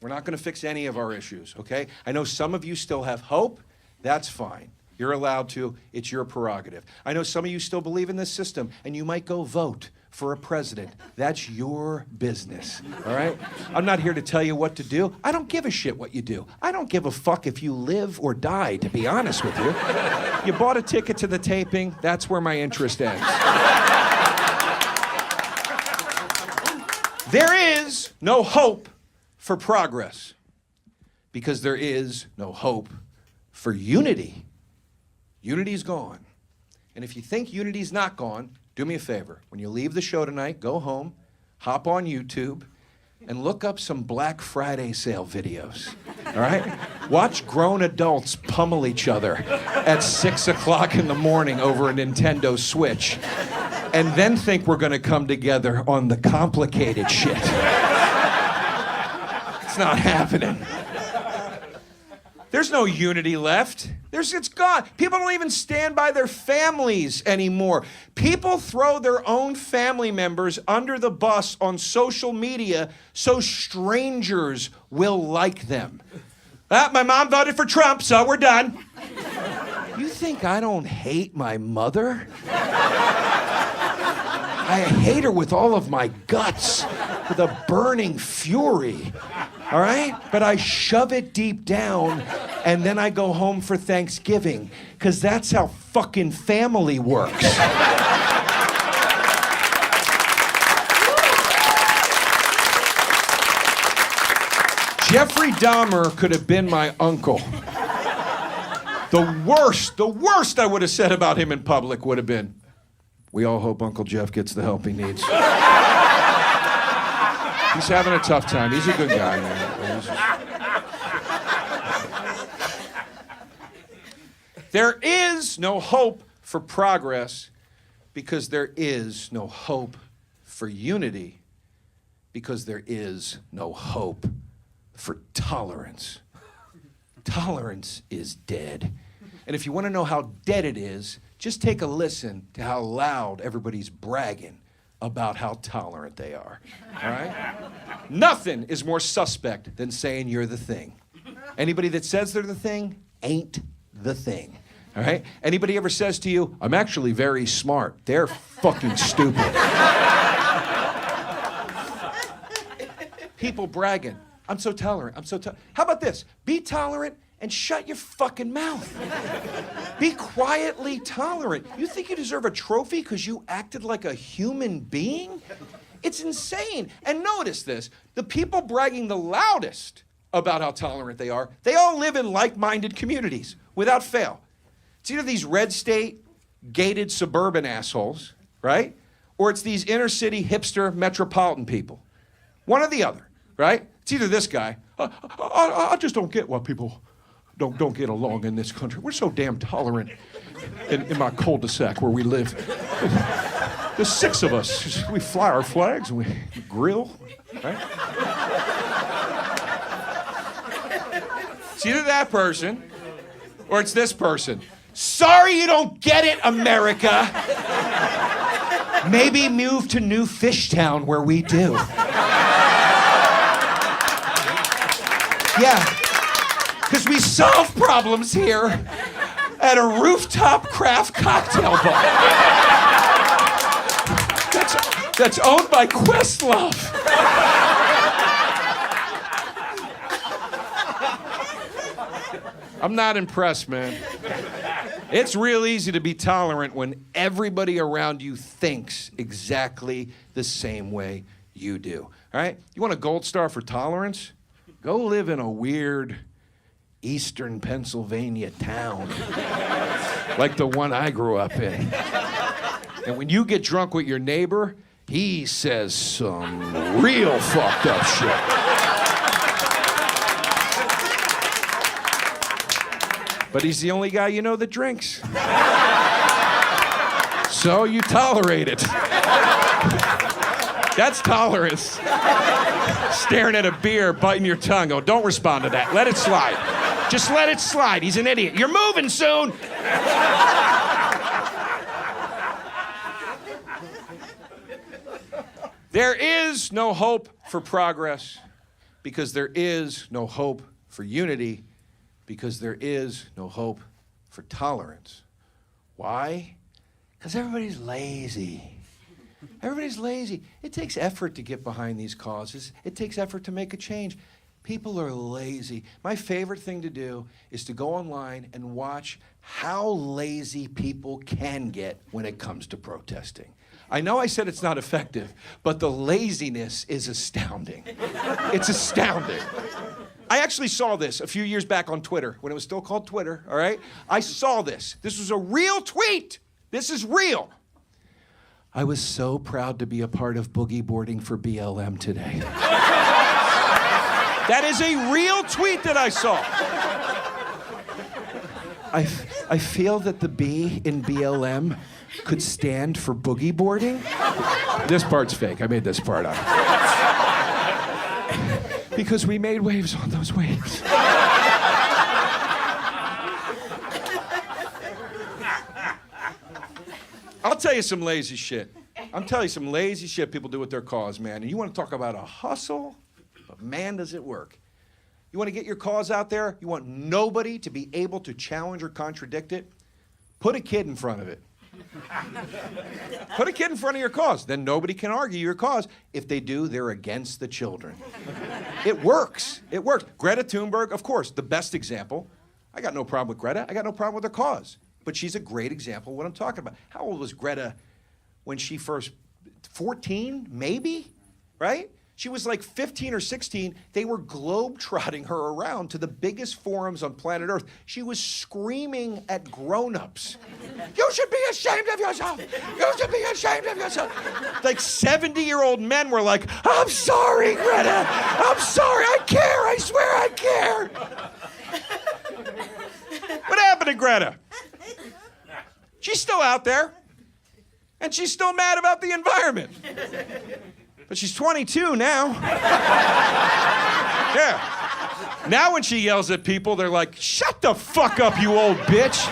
We're not going to fix any of our issues, okay? I know some of you still have hope. That's fine. You're allowed to. It's your prerogative. I know some of you still believe in this system, and you might go vote for a president. That's your business, all right? I'm not here to tell you what to do. I don't give a shit what you do. I don't give a fuck if you live or die, to be honest with you. You bought a ticket to the taping. That's where my interest ends. There is no hope for progress because there is no hope for unity. Unity's gone. And if you think unity's not gone, do me a favor. When you leave the show tonight, go home, hop on YouTube, and look up some Black Friday sale videos, all right? Watch grown adults pummel each other at 6 o'clock in the morning over a Nintendo Switch, and then think we're gonna come together on the complicated shit. It's not happening. There's no unity left. It's gone. People don't even stand by their families anymore. People throw their own family members under the bus on social media so strangers will like them. My mom voted for Trump, so we're done. You think I don't hate my mother? I hate her with all of my guts, with a burning fury. All right? But I shove it deep down, and then I go home for Thanksgiving, because that's how fucking family works. Jeffrey Dahmer could have been my uncle. The worst I would have said about him in public would have been, we all hope Uncle Jeff gets the help he needs. He's having a tough time. He's a good guy, man. There is no hope for progress because there is no hope for unity because there is no hope for tolerance. Tolerance is dead. And if you want to know how dead it is, just take a listen to how loud everybody's bragging about how tolerant they are, all right? Nothing is more suspect than saying you're the thing. Anybody that says they're the thing ain't the thing, all right? Anybody ever says to you, I'm actually very smart, they're fucking stupid. People bragging, I'm so tolerant, How about this? Be tolerant and shut your fucking mouth. Be quietly tolerant. You think you deserve a trophy because you acted like a human being? It's insane. And notice this, the people bragging the loudest about how tolerant they all live in like-minded communities, without fail. It's either these red state, gated suburban assholes, right? Or it's these inner city hipster metropolitan people. One or the other, right? It's either this guy, I just don't get why people don't get along in this country. We're so damn tolerant in my cul-de-sac where we live. There's 6 of us. We fly our flags and we grill, right? It's either that person or it's this person. Sorry you don't get it, America. Maybe move to New Fishtown where we do. Yeah. Because we solve problems here at a rooftop craft cocktail bar. That's owned by Questlove. I'm not impressed, man. It's real easy to be tolerant when everybody around you thinks exactly the same way you do. All right? You want a gold star for tolerance? Go live in a weird Eastern Pennsylvania town like the one I grew up in. And when you get drunk with your neighbor, he says some real fucked up shit. But he's the only guy you know that drinks. So you tolerate it. That's tolerance. Staring at a beer, biting your tongue. Oh, don't respond to that. Let it slide. Just let it slide. He's an idiot. You're moving soon. There is no hope for progress because there is no hope for unity, because there is no hope for tolerance. Why? Because everybody's lazy. Everybody's lazy. It takes effort to get behind these causes. It takes effort to make a change. People are lazy. My favorite thing to do is to go online and watch how lazy people can get when it comes to protesting. I know I said it's not effective, but the laziness is astounding. It's astounding. I actually saw this a few years back on Twitter, when it was still called Twitter, all right? I saw this. This was a real tweet. This is real. I was so proud to be a part of boogie boarding for BLM today. That is a real tweet that I saw. I feel that the B in BLM could stand for boogie boarding. This part's fake. I made this part up. Because we made waves on those waves. I'll tell you some lazy shit. I'm telling you some lazy shit people do with their cause, man. And you want to talk about a hustle? But man, does it work. You want to get your cause out there? You want nobody to be able to challenge or contradict it? Put a kid in front of it. Put a kid in front of your cause. Then nobody can argue your cause. If they do, they're against the children. It works. It works. Greta Thunberg, of course, the best example. I got no problem with Greta. I got no problem with her cause. But she's a great example of what I'm talking about. How old was Greta when she first, 14, maybe, right? She was like 15 or 16. They were globe-trotting her around to the biggest forums on planet Earth. She was screaming at grown-ups. You should be ashamed of yourself. You should be ashamed of yourself. Like 70-year-old men were like, I'm sorry, Greta. I'm sorry. I care. I swear I care. What happened to Greta? She's still out there. And she's still mad about the environment. But she's 22 now. Yeah. Now when she yells at people, they're like, shut the fuck up, you old bitch.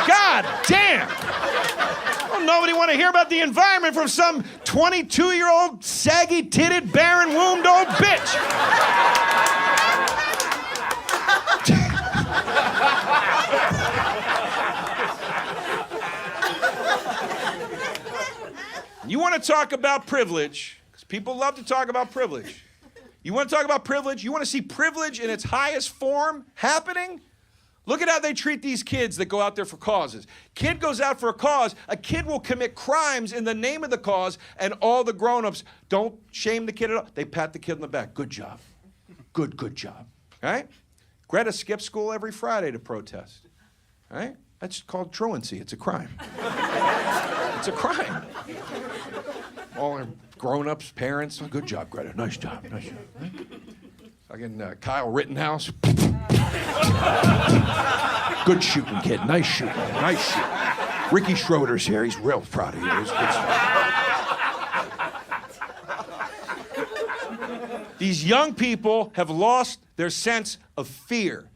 God damn. Well, nobody want to hear about the environment from some 22-year-old, saggy-titted, barren-wombed old bitch. You want to talk about privilege, because people love to talk about privilege. You want to talk about privilege? You want to see privilege in its highest form happening? Look at how they treat these kids that go out there for causes. Kid goes out for a cause, a kid will commit crimes in the name of the cause, and all the grown-ups don't shame the kid at all. They pat the kid on the back. Good job. Good job. All right? Greta skips school every Friday to protest. All right? That's called truancy. It's a crime. It's a crime. All our grown-ups, parents, oh, good job, Greta. Nice job. Nice job. Fucking Kyle Rittenhouse. Good shooting, kid. Nice shooting. Nice shooting. Ricky Schroeder's here. He's real proud of you. He's good. These young people have lost their sense of fear.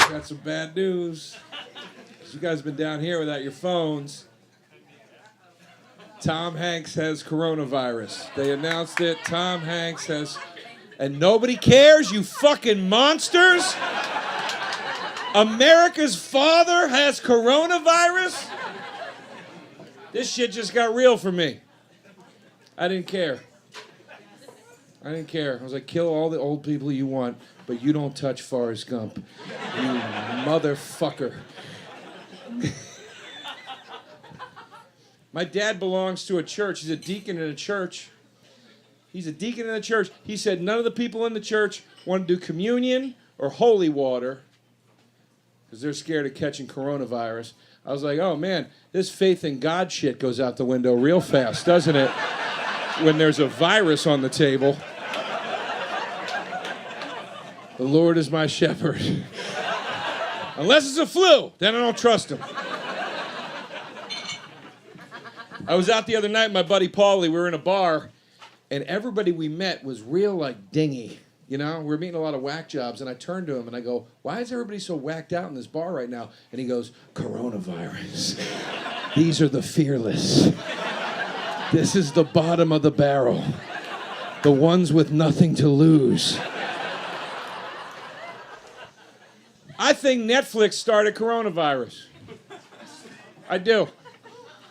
Got some bad news. You guys have been down here without your phones. Tom Hanks has coronavirus. They announced it. Tom Hanks has... And nobody cares, you fucking monsters? America's father has coronavirus? This shit just got real for me. I didn't care. I was like, kill all the old people you want, but you don't touch Forrest Gump. You motherfucker. My dad belongs to a church. He's a deacon in a church. He said none of the people in the church want to do communion or holy water because they're scared of catching coronavirus. I was like, oh man, this faith in God shit goes out the window real fast, doesn't it? When there's a virus on the table. The Lord is my shepherd. Unless it's a flu, then I don't trust him. I was out the other night with my buddy Paulie. We were in a bar, and everybody we met was real, like, dingy. You know, we were meeting a lot of whack jobs, and I turned to him, and I go, why is everybody so whacked out in this bar right now? And he goes, coronavirus. These are the fearless. This is the bottom of the barrel. The ones with nothing to lose. I think Netflix started coronavirus. I do.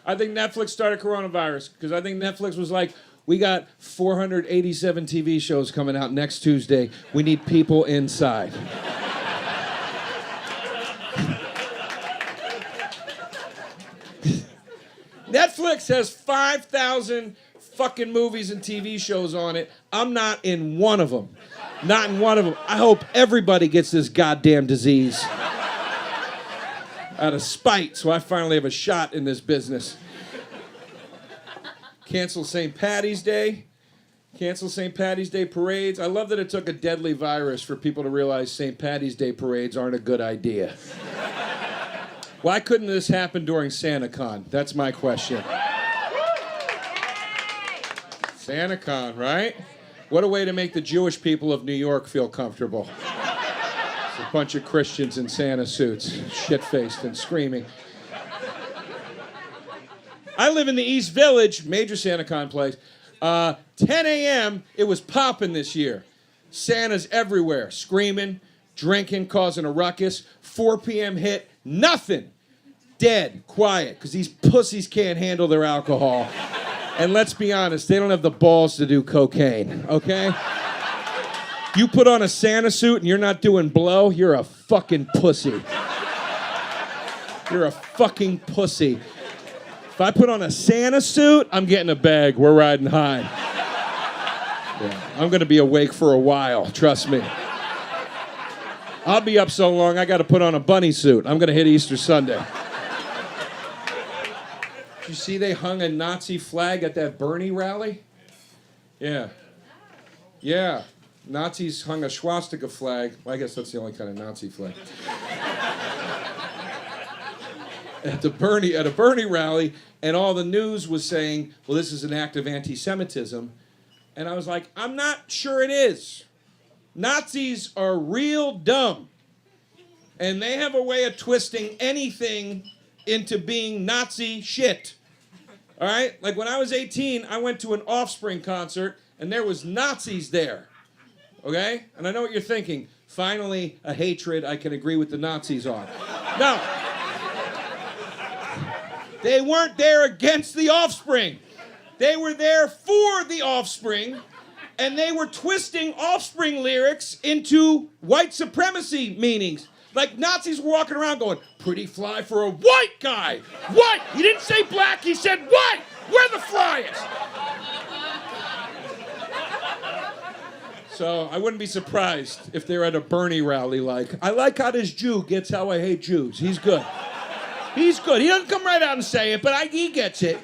I think Netflix started coronavirus because I think Netflix was like, we got 487 TV shows coming out next Tuesday. We need people inside. Netflix has 5,000 fucking movies and TV shows on it. I'm not in one of them. Not in one of them. I hope everybody gets this goddamn disease. Out of spite, so I finally have a shot in this business. Cancel St. Paddy's Day. Cancel St. Paddy's Day parades. I love that it took a deadly virus for people to realize St. Paddy's Day parades aren't a good idea. Why couldn't this happen during SantaCon? That's my question. SantaCon, right? What a way to make the Jewish people of New York feel comfortable. It's a bunch of Christians in Santa suits, shit-faced and screaming. I live in the East Village, major SantaCon place. 10 a.m., it was popping this year. Santa's everywhere, screaming, drinking, causing a ruckus. 4 p.m. hit, nothing. Dead, quiet, because these pussies can't handle their alcohol. And let's be honest, they don't have the balls to do cocaine, okay? You put on a Santa suit and you're not doing blow, you're a fucking pussy. You're a fucking pussy. If I put on a Santa suit, I'm getting a bag. We're riding high. Yeah, I'm going to be awake for a while, trust me. I'll be up so long, I got to put on a bunny suit. I'm going to hit Easter Sunday. Did you see they hung a Nazi flag at that Bernie rally? Yeah. Yeah. Nazis hung a swastika flag. Well, I guess that's the only kind of Nazi flag. At a Bernie rally, and all the news was saying, well, this is an act of anti-Semitism. And I was like, I'm not sure it is. Nazis are real dumb. And they have a way of twisting anything into being Nazi shit. All right? Like when I was 18, I went to an Offspring concert, and there was Nazis there. Okay? And I know what you're thinking. Finally, a hatred I can agree with the Nazis on. No. They weren't there against the Offspring. They were there for the Offspring, and they were twisting Offspring lyrics into white supremacy meanings. Like Nazis were walking around going, pretty fly for a white guy. White. He didn't say black, he said white. We're the flyest. So I wouldn't be surprised if they're at a Bernie rally like, I like how this Jew gets how I hate Jews. He's good. He's good. He doesn't come right out and say it, but he gets it.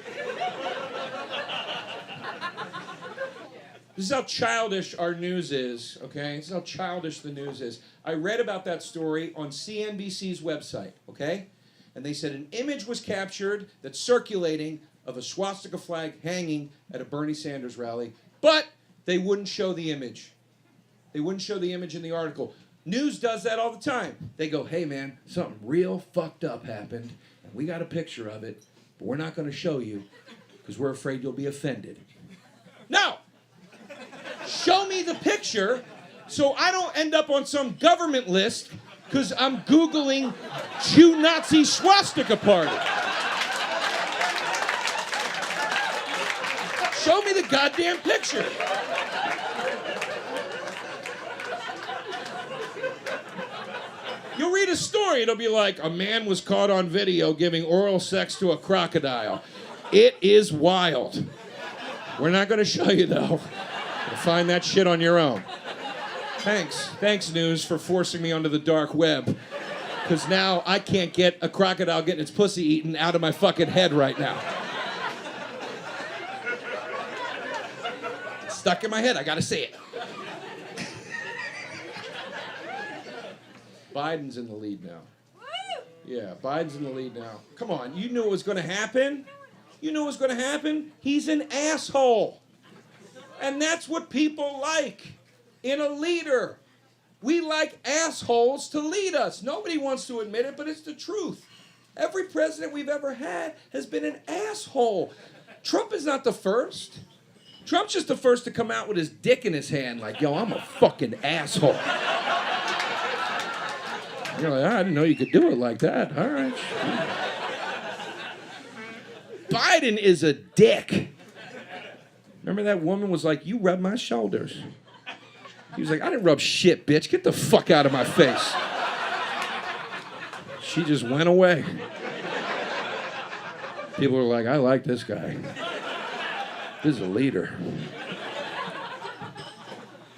This is how childish our news is, okay? This is how childish the news is. I read about that story on CNBC's website, okay? And they said an image was captured that's circulating of a swastika flag hanging at a Bernie Sanders rally, but they wouldn't show the image. They wouldn't show the image in the article. News does that all the time. They go, hey man, something real fucked up happened, and we got a picture of it, but we're not going to show you because we're afraid you'll be offended. No! Show me the picture so I don't end up on some government list because I'm Googling Jew Nazi swastika party. Show me the goddamn picture. You'll read a story, it'll be like, a man was caught on video giving oral sex to a crocodile. It is wild. We're not going to show you, though. You'll find that shit on your own. Thanks, news, for forcing me onto the dark web. Because now I can't get a crocodile getting its pussy eaten out of my fucking head right now. It's stuck in my head, I gotta say it. Biden's in the lead now. Yeah, Biden's in the lead now. Come on, you knew it was gonna happen? You knew it was gonna happen? He's an asshole. And that's what people like in a leader. We like assholes to lead us. Nobody wants to admit it, but it's the truth. Every president we've ever had has been an asshole. Trump is not the first. Trump's just the first to come out with his dick in his hand, like, yo, I'm a fucking asshole. You're like, I didn't know you could do it like that. All right. Biden is a dick. Remember that woman was like, you rub my shoulders. He was like, I didn't rub shit, bitch. Get the fuck out of my face. She just went away. People are like, I like this guy. This is a leader.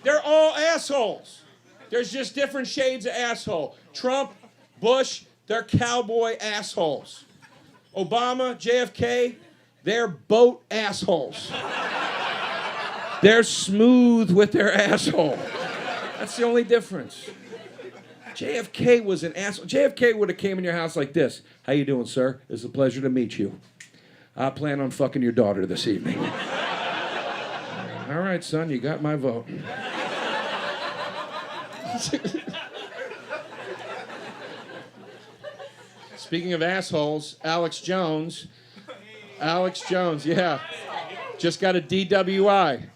They're all assholes. There's just different shades of asshole. Trump, Bush, they're cowboy assholes. Obama, JFK, they're boat assholes. They're smooth with their asshole. That's the only difference. JFK was an asshole. JFK would have came in your house like this. How you doing, sir? It's a pleasure to meet you. I plan on fucking your daughter this evening. All right, son, you got my vote. Speaking of assholes, Alex Jones, yeah, just got a DWI.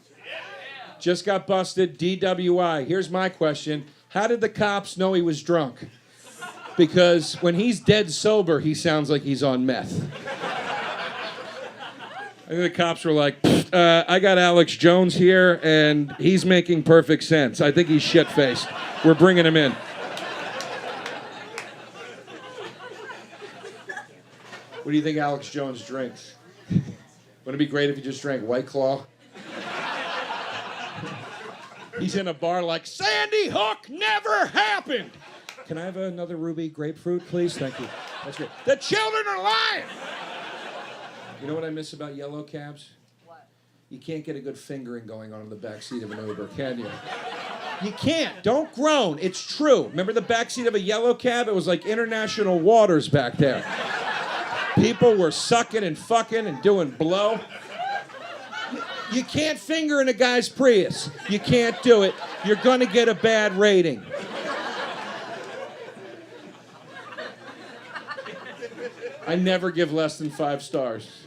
Just got busted, DWI. Here's my question. How did the cops know he was drunk? Because when he's dead sober, he sounds like he's on meth. I think the cops were like, I got Alex Jones here, and he's making perfect sense. I think he's shit-faced. We're bringing him in. What do you think Alex Jones drinks? Wouldn't it be great if he just drank White Claw? He's in a bar like, Sandy Hook never happened. Can I have another ruby grapefruit, please? Thank you. That's great. The children are lying. You know what I miss about yellow cabs? What? You can't get a good fingering going on in the back seat of an Uber, can you? You can't. Don't groan. It's true. Remember the back seat of a yellow cab? It was like international waters back there. People were sucking and fucking and doing blow. You can't finger in a guy's Prius. You can't do it. You're going to get a bad rating. I never give less than 5 stars.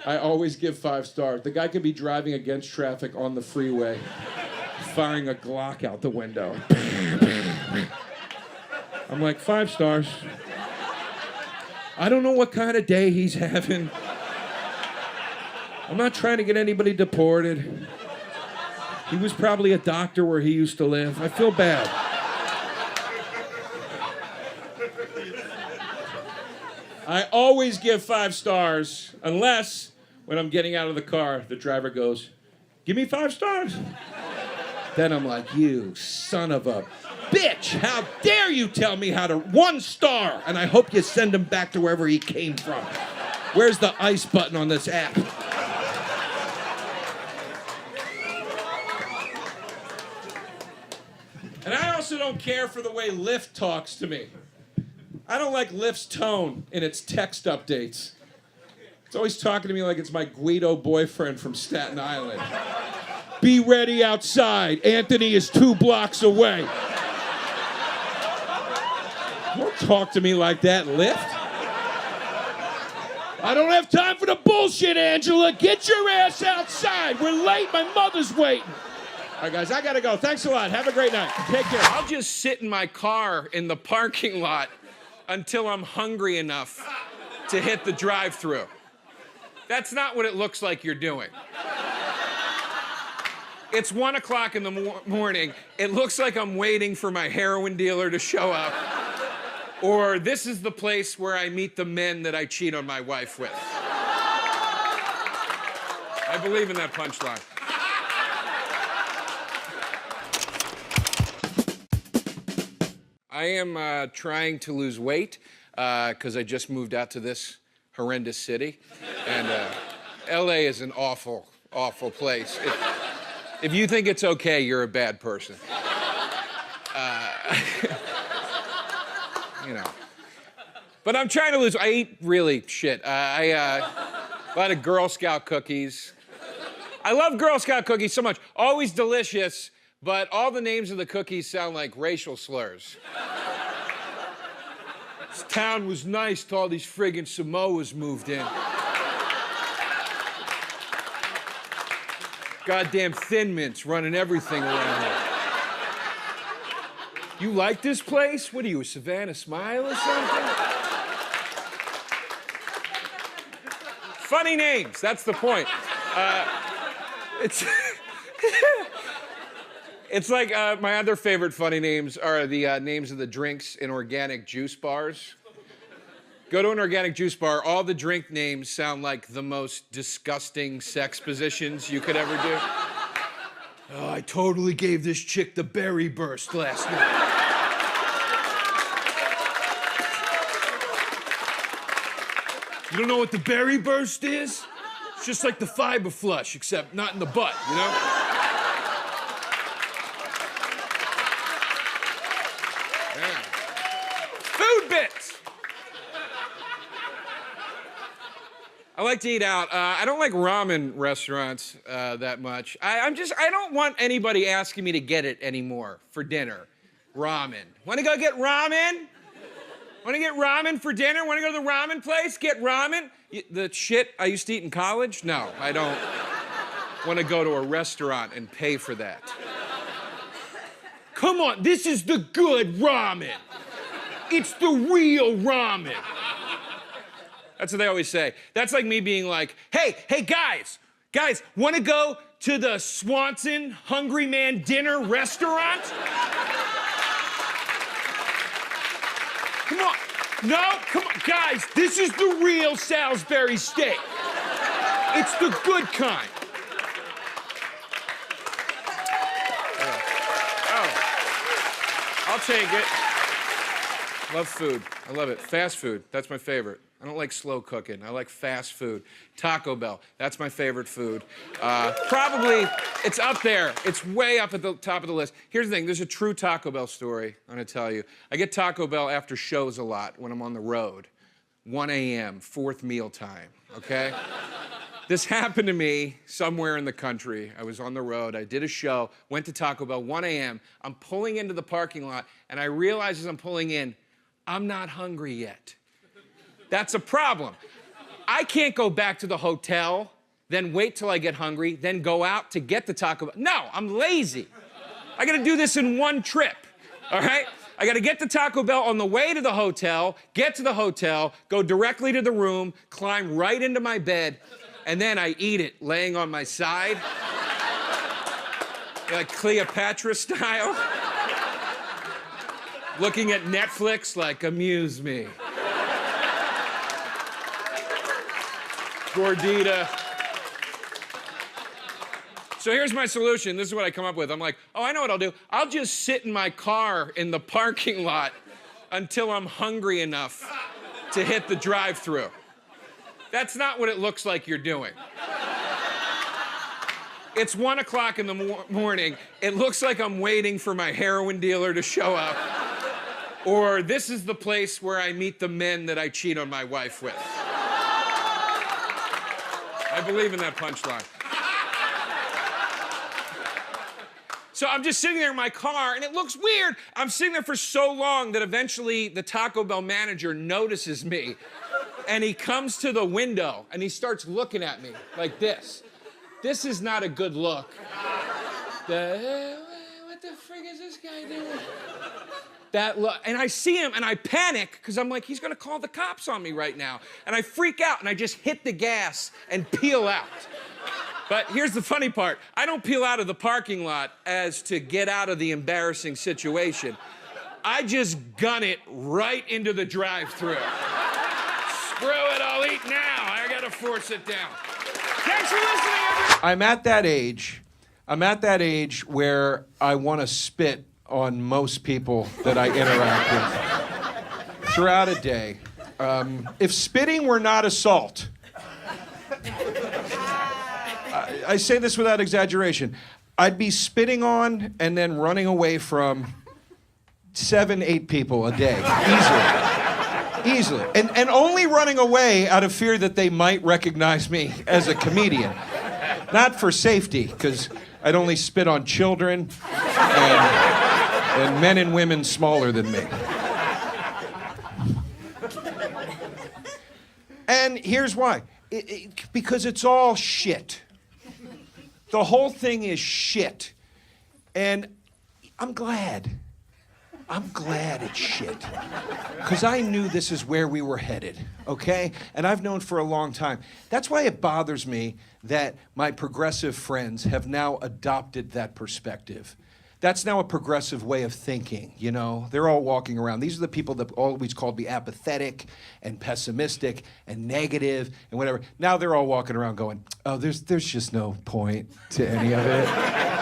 I always give 5 stars. The guy could be driving against traffic on the freeway, firing a Glock out the window. I'm like, 5 stars. I don't know what kind of day he's having. I'm not trying to get anybody deported. He was probably a doctor where he used to live. I feel bad. I always give 5 stars, unless when I'm getting out of the car, the driver goes, give me 5 stars. Then I'm like, you son of a bitch, how dare you tell me how to 1 star? And I hope you send him back to wherever he came from. Where's the ice button on this app? And I also don't care for the way Lyft talks to me. I don't like Lyft's tone in its text updates. It's always talking to me like it's my Guido boyfriend from Staten Island. Be ready outside. Anthony is 2 blocks away. Don't talk to me like that, Lyft. I don't have time for the bullshit, Angela. Get your ass outside. We're late. My mother's waiting. All right, guys, I gotta go. Thanks a lot. Have a great night. Take care. I'll just sit in my car in the parking lot until I'm hungry enough to hit the drive-thru. That's not what it looks like you're doing. It's 1 o'clock in the morning. It looks like I'm waiting for my heroin dealer to show up. Or this is the place where I meet the men that I cheat on my wife with. I believe in that punchline. I am trying to lose weight because I just moved out to this horrendous city. And LA is an awful, awful place. If you think it's okay, you're a bad person. You know. But I'm trying to lose. I eat really shit. A lot of Girl Scout cookies. I love Girl Scout cookies so much. Always delicious, but all the names of the cookies sound like racial slurs. This town was nice till all these friggin' Samoas moved in. Goddamn Thin Mints running everything around here. You like this place? What are you, a Savannah Smile or something? Funny names, that's the point. It's it's like my other favorite funny names are the names of the drinks in organic juice bars. Go to an organic juice bar, all the drink names sound like the most disgusting sex positions you could ever do. Oh, I totally gave this chick the berry burst last night. You don't know what the berry burst is? It's just like the fiber flush, except not in the butt, you know? Yeah. Food bits! I like to eat out. I don't like ramen restaurants that much. I don't want anybody asking me to get it anymore for dinner. Ramen. Want to go get ramen? Want to get ramen for dinner? Want to go to the ramen place? Get ramen? The shit I used to eat in college? No, I don't want to go to a restaurant and pay for that. Come on, this is the good ramen. It's the real ramen. That's what they always say. That's like me being like, hey, guys, want to go to the Swanson Hungry Man Dinner Restaurant? Come on. No, come on. Guys, this is the real Salisbury steak. It's the good kind. Oh, I'll take it. Love food. I love it. Fast food. That's my favorite. I don't like slow cooking. I like fast food. Taco Bell. That's my favorite food. Probably, it's up there. It's way up at the top of the list. Here's the thing. There's a true Taco Bell story I'm going to tell you. I get Taco Bell after shows a lot when I'm on the road. 1 a.m., fourth meal time, okay? This happened to me somewhere in the country. I was on the road. I did a show, went to Taco Bell, 1 a.m. I'm pulling into the parking lot, and I realize as I'm pulling in, I'm not hungry yet. That's a problem. I can't go back to the hotel, then wait till I get hungry, then go out to get the Taco Bell. No, I'm lazy. I gotta do this in one trip, all right? I gotta get the Taco Bell on the way to the hotel, get to the hotel, go directly to the room, climb right into my bed, and then I eat it laying on my side, like Cleopatra style, looking at Netflix like, amuse me. Gordita. So here's my solution. This is what I come up with. I'm like, oh, I know what I'll do. I'll just sit in my car in the parking lot until I'm hungry enough to hit the drive-thru. That's not what it looks like you're doing. It's 1 o'clock in the morning. It looks like I'm waiting for my heroin dealer to show up. Or this is the place where I meet the men that I cheat on my wife with. I believe in that punchline. So I'm just sitting there in my car, and it looks weird. I'm sitting there for so long that eventually the Taco Bell manager notices me, and he comes to the window, and he starts looking at me like this. This is not a good look. What the frig is this guy doing? That look, and I see him, and I panic, because I'm like, he's gonna call the cops on me right now. And I freak out, and I just hit the gas and peel out. But here's the funny part. I don't peel out of the parking lot as to get out of the embarrassing situation. I just gun it right into the drive-thru. Screw it, I'll eat now. I gotta force it down. Thanks for listening, everyone. I'm at that age where I want to spit on most people that I interact with throughout a day. If spitting were not assault, I say this without exaggeration, I'd be spitting on and then running away from 7, 8 people a day, easily. And only running away out of fear that they might recognize me as a comedian. Not for safety, because I'd only spit on children and men and women smaller than me. And here's why. Because it's all shit. The whole thing is shit. And I'm glad. I'm glad it's shit. Because I knew this is where we were headed, okay? And I've known for a long time. That's why it bothers me that my progressive friends have now adopted that perspective. That's now a progressive way of thinking, you know? They're all walking around. These are the people that always called me apathetic and pessimistic and negative and whatever. Now they're all walking around going, oh, there's just no point to any of it.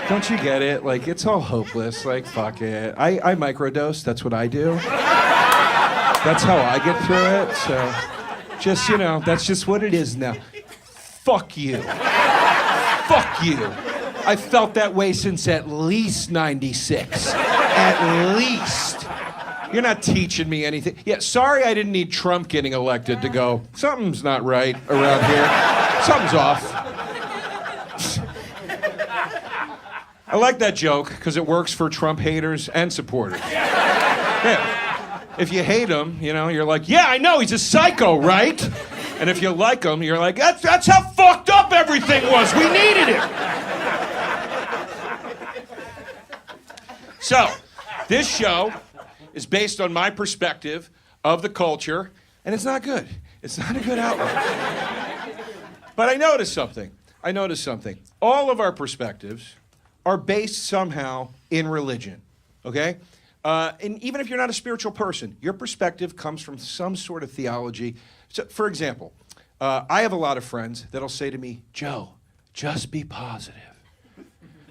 Don't you get it? Like, it's all hopeless. Like, fuck it. I microdose. That's what I do. That's how I get through it. So, just, you know, that's just what it is now. Fuck you. Fuck you. I felt that way since at least 96. At least. You're not teaching me anything. Yeah, sorry I didn't need Trump getting elected to go, something's not right around here. Something's off. I like that joke because it works for Trump haters and supporters. Yeah. If you hate him, you know, you're like, yeah, I know, he's a psycho, right? And if you like him, you're like, that's how fucked up everything was. We needed it. So, this show is based on my perspective of the culture, and it's not good. It's not a good outlook. But I noticed something. All of our perspectives are based somehow in religion, okay? And even if you're not a spiritual person, your perspective comes from some sort of theology. So, for example, I have a lot of friends that'll say to me, Joe, just be positive.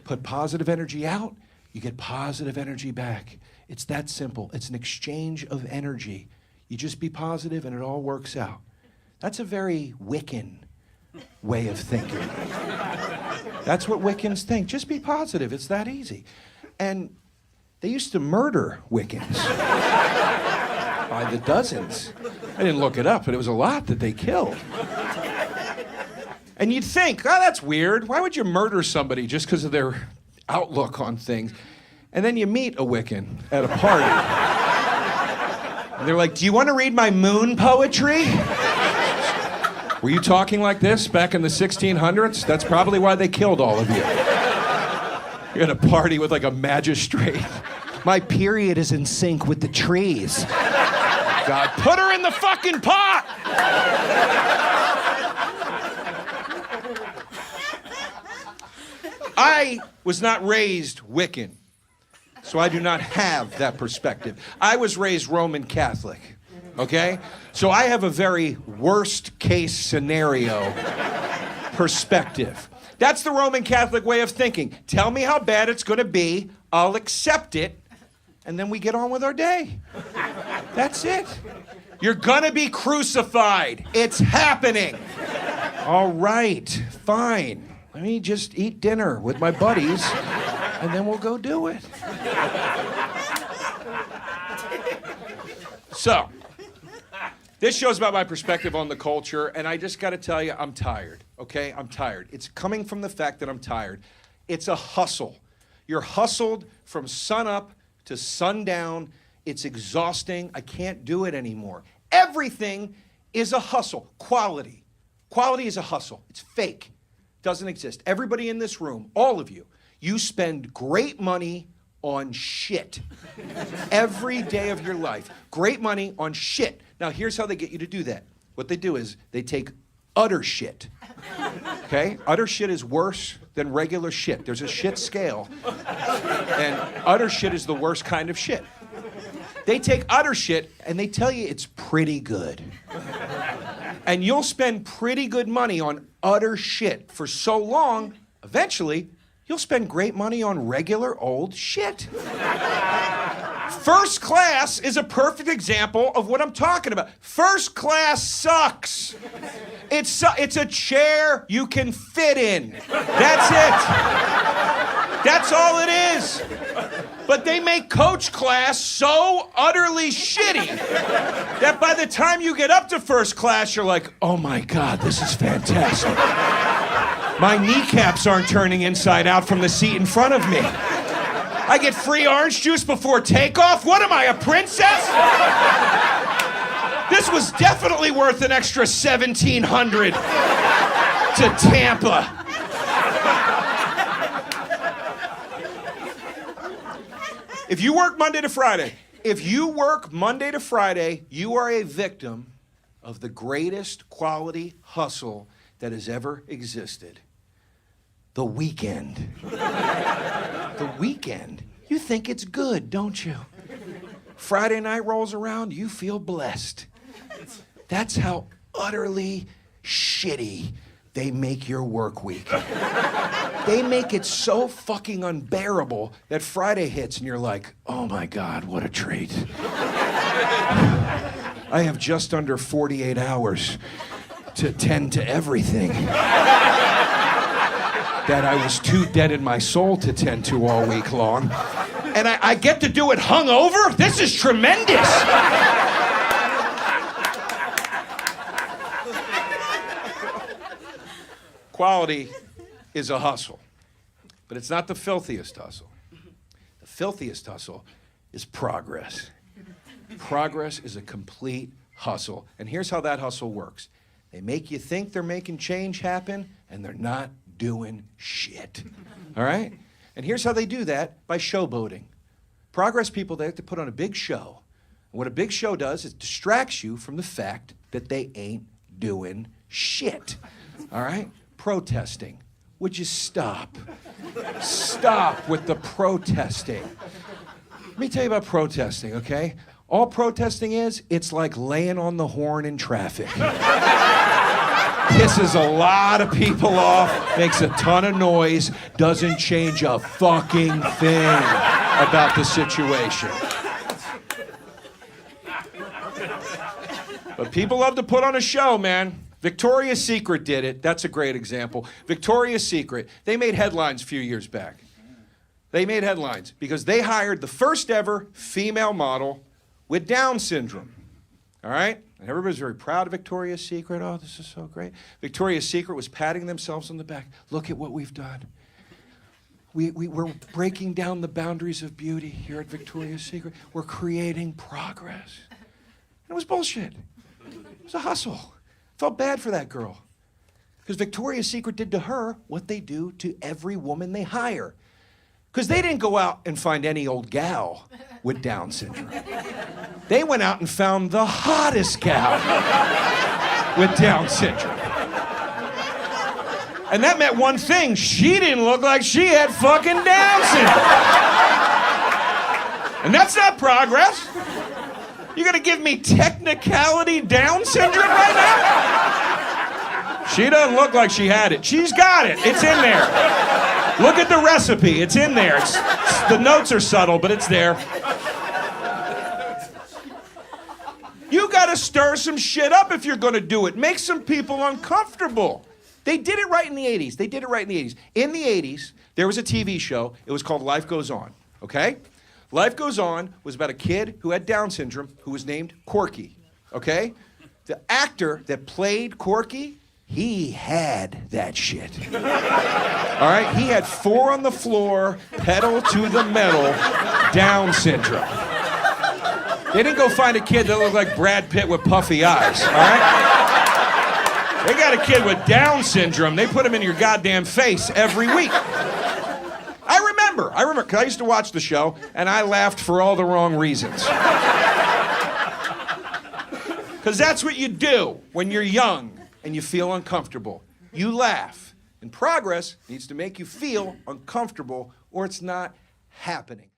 Put positive energy out, you get positive energy back. It's that simple. It's an exchange of energy. You just be positive and it all works out. That's a very Wiccan way of thinking. That's what Wiccans think. Just be positive. It's that easy. And they used to murder Wiccans by the dozens. I didn't look it up, but it was a lot that they killed. And you'd think, oh, that's weird. Why would you murder somebody just because of their outlook on things? And then you meet a Wiccan at a party. And they're like, do you want to read my moon poetry? Were you talking like this back in the 1600s? That's probably why they killed all of you. You're at a party with like a magistrate. My period is in sync with the trees. God, put her in the fucking pot! I was not raised Wiccan, so I do not have that perspective. I was raised Roman Catholic, okay? So I have a very worst case scenario perspective. That's the Roman Catholic way of thinking. Tell me how bad it's gonna be, I'll accept it, and then we get on with our day. That's it. You're gonna be crucified. It's happening. All right, fine. Let me just eat dinner with my buddies, and then we'll go do it. So, this show's about my perspective on the culture, and I just gotta tell you, I'm tired, okay? I'm tired. It's coming from the fact that I'm tired. It's a hustle. You're hustled from sunup to sundown. It's exhausting. I can't do it anymore. Everything is a hustle. Quality. Quality is a hustle. It's fake. Doesn't exist. Everybody in this room, all of you, you spend great money on shit. Every day of your life. Great money on shit. Now, here's how they get you to do that. What they do is they take utter shit. Okay? Utter shit is worse than regular shit. There's a shit scale. And utter shit is the worst kind of shit. They take utter shit and they tell you it's pretty good. And you'll spend pretty good money on utter shit for so long, eventually, you'll spend great money on regular old shit. First class is a perfect example of what I'm talking about. First class sucks. It's a chair you can fit in. That's it. That's all it is. But they make coach class so utterly shitty that by the time you get up to first class, you're like, oh my God, this is fantastic. My kneecaps aren't turning inside out from the seat in front of me. I get free orange juice before takeoff? What am I, a princess? This was definitely worth an extra $1,700 to Tampa. If you work Monday to Friday, you are a victim of the greatest quality hustle that has ever existed. The weekend. The weekend. You think it's good, don't you? Friday night rolls around, you feel blessed. That's how utterly shitty they make your work week. They make it so fucking unbearable that Friday hits and you're like, oh my God, what a treat. I have just under 48 hours to tend to everything that I was too dead in my soul to tend to all week long. And I get to do it hungover? This is tremendous. Quality is a hustle, but it's not the filthiest hustle. The filthiest hustle is progress. Progress is a complete hustle. And here's how that hustle works. They make you think they're making change happen, and they're not doing shit. All right? And here's how they do that, by showboating. Progress people, they have to put on a big show. And what a big show does is it distracts you from the fact that they ain't doing shit. All right? Protesting. Would you stop? Stop with the protesting. Let me tell you about protesting, okay? All protesting is, it's like laying on the horn in traffic. Pisses a lot of people off, makes a ton of noise, doesn't change a fucking thing about the situation. But people love to put on a show, man. Victoria's Secret did it. That's a great example. Victoria's Secret, they made headlines a few years back. They made headlines because they hired the first ever female model with Down syndrome. All right? And everybody's very proud of Victoria's Secret. Oh, this is so great. Victoria's Secret was patting themselves on the back. Look at what we've done. We're breaking down the boundaries of beauty here at Victoria's Secret. We're creating progress. And it was bullshit. It was a hustle. Felt bad for that girl. Because Victoria's Secret did to her what they do to every woman they hire. Because they didn't go out and find any old gal with Down syndrome. They went out and found the hottest gal with Down syndrome. And that meant one thing. She didn't look like she had fucking Down syndrome. And that's not progress. You gonna give me technicality Down syndrome right now? She doesn't look like she had it. She's got it. It's in there. Look at the recipe. It's in there. The notes are subtle, but it's there. You gotta stir some shit up if you're gonna do it. Make some people uncomfortable. They did it right in the 80s. They did it right in the 80s. In the 80s, there was a TV show. It was called Life Goes On, okay? Life Goes On was about a kid who had Down syndrome who was named Corky, okay? The actor that played Corky, he had that shit. All right? He had 4 on the floor, pedal to the metal, Down syndrome. They didn't go find a kid that looked like Brad Pitt with puffy eyes, all right? They got a kid with Down syndrome. They put him in your goddamn face every week. I remember, because I used to watch the show, and I laughed for all the wrong reasons. Because that's what you do when you're young and you feel uncomfortable. You laugh. And progress needs to make you feel uncomfortable, or it's not happening.